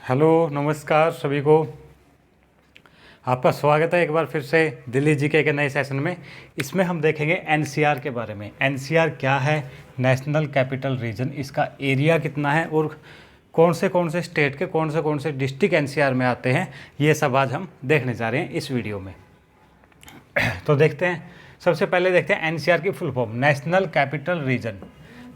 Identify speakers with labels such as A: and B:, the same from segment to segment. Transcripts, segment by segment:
A: Hello नमस्कार सभी को। आपका स्वागत है एक बार फिर से दिल्ली जीके के नए सेशन में। इसमें हम देखेंगे एनसीआर के बारे में। एनसीआर क्या है, नेशनल कैपिटल रीजन, इसका एरिया कितना है और कौन से स्टेट के कौन से डिस्ट्रिक्ट एनसीआर में आते हैं, ये सब आज हम देखने जा रहे हैं इस वीडियो में। तो देखते हैं, सबसे पहले देखते हैं एनसीआर की full form, national capital region.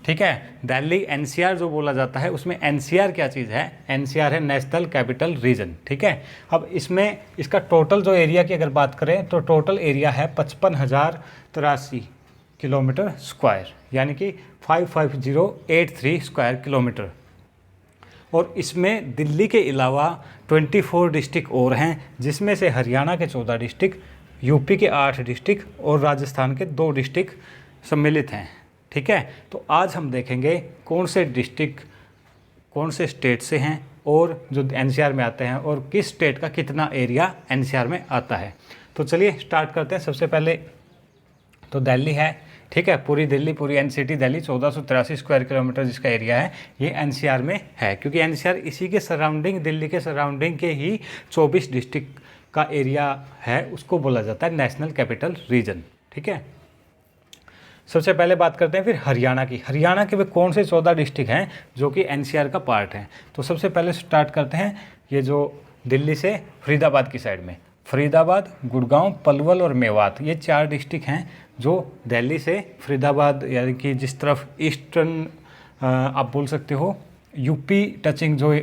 A: ठीक है, दिल्ली एनसीआर जो बोला जाता है उसमें एनसीआर क्या चीज़ है, एनसीआर है नेशनल कैपिटल रीजन। ठीक है, अब इसमें इसका टोटल जो एरिया की अगर बात करें तो टोटल एरिया है 55,083 किलोमीटर स्क्वायर, यानी कि 55083 स्क्वायर किलोमीटर। और इसमें दिल्ली के अलावा 24 डिस्ट्रिक्ट और हैं, जिसमें से हरियाणा के 14 डिस्ट्रिक्ट, यूपी के 8 डिस्ट्रिक्ट और राजस्थान के 2 डिस्ट्रिक्ट सम्मिलित हैं। ठीक है, तो आज हम देखेंगे कौन से डिस्ट्रिक्ट कौन से स्टेट से हैं और जो एनसीआर में आते हैं और किस स्टेट का कितना एरिया एनसीआर में आता है। तो चलिए स्टार्ट करते हैं। सबसे पहले तो दिल्ली है। ठीक है, पूरी दिल्ली, पूरी एनसीटी दिल्ली 1483 स्क्वायर किलोमीटर जिसका एरिया है, ये एनसीआर में है, क्योंकि एनसीआर इसी के सराउंडिंग, दिल्ली के सराउंडिंग के ही 24 डिस्ट्रिक्ट का एरिया है, उसको बोला जाता है नेशनल कैपिटल रीजन। ठीक है, सबसे पहले बात करते हैं फिर हरियाणा की। हरियाणा के वे कौन से 14 डिस्ट्रिक्ट हैं जो कि एनसीआर का पार्ट हैं। तो सबसे पहले स्टार्ट करते हैं ये जो दिल्ली से फरीदाबाद की साइड में, फरीदाबाद, गुड़गांव, पलवल और मेवात, ये 4 डिस्ट्रिक्ट हैं जो दिल्ली से फरीदाबाद, यानी कि जिस तरफ ईस्टर्न आप बोल सकते हो यूपी टचिंग जो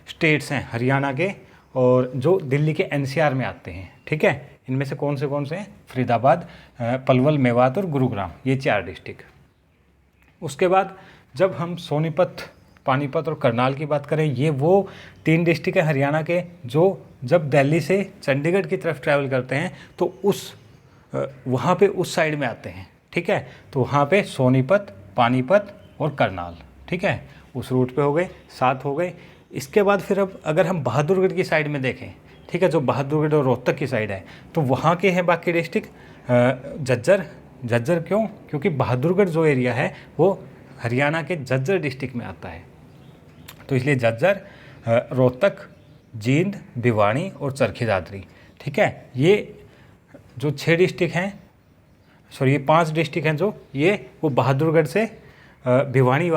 A: स्टेट्स हैं हरियाणा के, और जो दिल्ली के एनसीआर में आते हैं। ठीक है, इनमें से कौन से हैं, फरीदाबाद, पलवल, मेवात और गुरुग्राम, ये 4 डिस्ट्रिक्ट। उसके बाद जब हम सोनीपत, पानीपत और करनाल की बात करें, ये वो 3 डिस्ट्रिक्ट हैं हरियाणा के जो जब दिल्ली से चंडीगढ़ की तरफ ट्रैवल करते हैं तो वहाँ पे उस साइड में आते हैं। ठीक है, तो वहाँ पे सोनीपत, पानीपत और करनाल, ठीक है, उस रूट पे हो गए, 7 हो गए। इसके बाद फिर अब अगर हम बहादुरगढ़ की साइड में देखें, ठीक है, जो बहादुरगढ़ और रोहतक की साइड है, तो वहाँ के हैं बाकी डिस्ट्रिक्ट। झज्जर क्यों, क्योंकि बहादुरगढ़ जो एरिया है वो हरियाणा के झज्जर डिस्ट्रिक्ट में आता है, तो इसलिए झज्जर, रोहतक, जींद, भिवानी और चरखी दादरी। ठीक है, ये जो 6 डिस्ट्रिक्ट हैं, ये 5 डिस्ट्रिक्ट हैं जो ये वो बहादुरगढ़ से भिवानी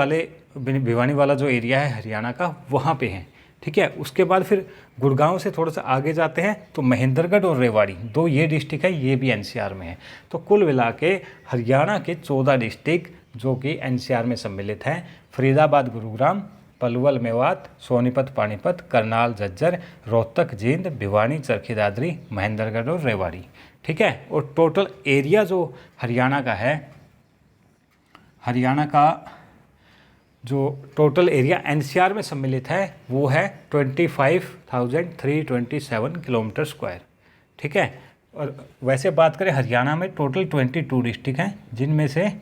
A: वाला जो एरिया है हरियाणा का, वहाँ पे हैं। ठीक है, उसके बाद फिर गुड़गांव से थोड़ा सा आगे जाते हैं तो महेंद्रगढ़ और रेवाड़ी, 2 ये डिस्ट्रिक्ट है, ये भी एनसीआर में है। तो कुल मिला के हरियाणा के 14 डिस्ट्रिक्ट जो कि एनसीआर में सम्मिलित हैं, फरीदाबाद, गुरुग्राम, पलवल, मेवात, सोनीपत, पानीपत, करनाल, झज्जर, रोहतक, जींद, भिवानी, चरखी दादरी, महेंद्रगढ़ और रेवाड़ी। ठीक है, और टोटल एरिया जो हरियाणा का है, हरियाणा का जो टोटल एरिया एनसीआर में सम्मिलित है वो है 25,327 किलोमीटर स्क्वायर। ठीक है, और वैसे बात करें हरियाणा में टोटल 22 डिस्ट्रिक्ट हैं, जिनमें से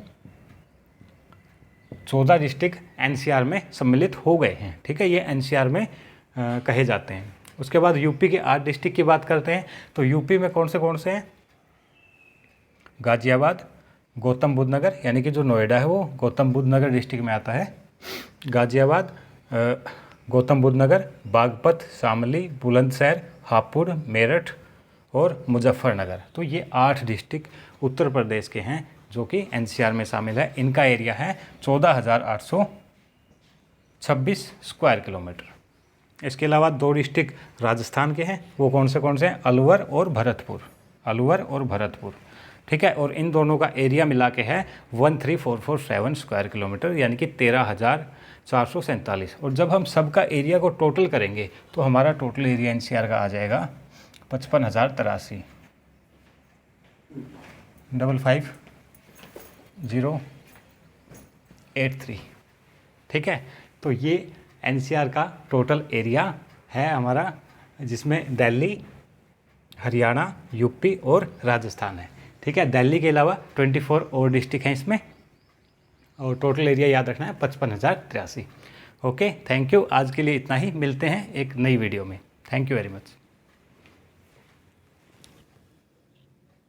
A: 14 डिस्ट्रिक्ट एनसीआर में सम्मिलित हो गए हैं। ठीक है, ये एनसीआर में कहे जाते हैं। उसके बाद यूपी के 8 डिस्ट्रिक्ट की बात करते हैं, तो यूपी में कौन से हैं, गाजियाबाद, गौतम बुद्ध नगर, यानी कि जो नोएडा है वो गौतम बुद्ध नगर डिस्ट्रिक्ट में आता है, गाजियाबाद, गौतम बुद्ध नगर, बागपत, शामली, बुलंदशहर, हापुड़, मेरठ और मुजफ्फरनगर। तो ये 8 डिस्ट्रिक्ट उत्तर प्रदेश के हैं जो कि एनसीआर में शामिल है। इनका एरिया है 14,826 स्क्वायर किलोमीटर। इसके अलावा 2 डिस्ट्रिक्ट राजस्थान के हैं, वो कौन से हैं, अलवर और भरतपुर। ठीक है, और इन दोनों का एरिया मिला के है 13,447 स्क्वायर किलोमीटर, यानी कि 13,447। और जब हम सबका एरिया को टोटल करेंगे तो हमारा टोटल एरिया एनसीआर का आ जाएगा 55,083 55083। ठीक है, तो ये एनसीआर का टोटल एरिया है हमारा, जिसमें दिल्ली, हरियाणा, यूपी और राजस्थान है। ठीक है, दिल्ली के अलावा 24 और डिस्ट्रिक्ट हैं इसमें, और टोटल एरिया याद रखना है 55,083। Okay, thank you. आज के लिए इतना ही, मिलते हैं एक नई वीडियो में। Thank you very much.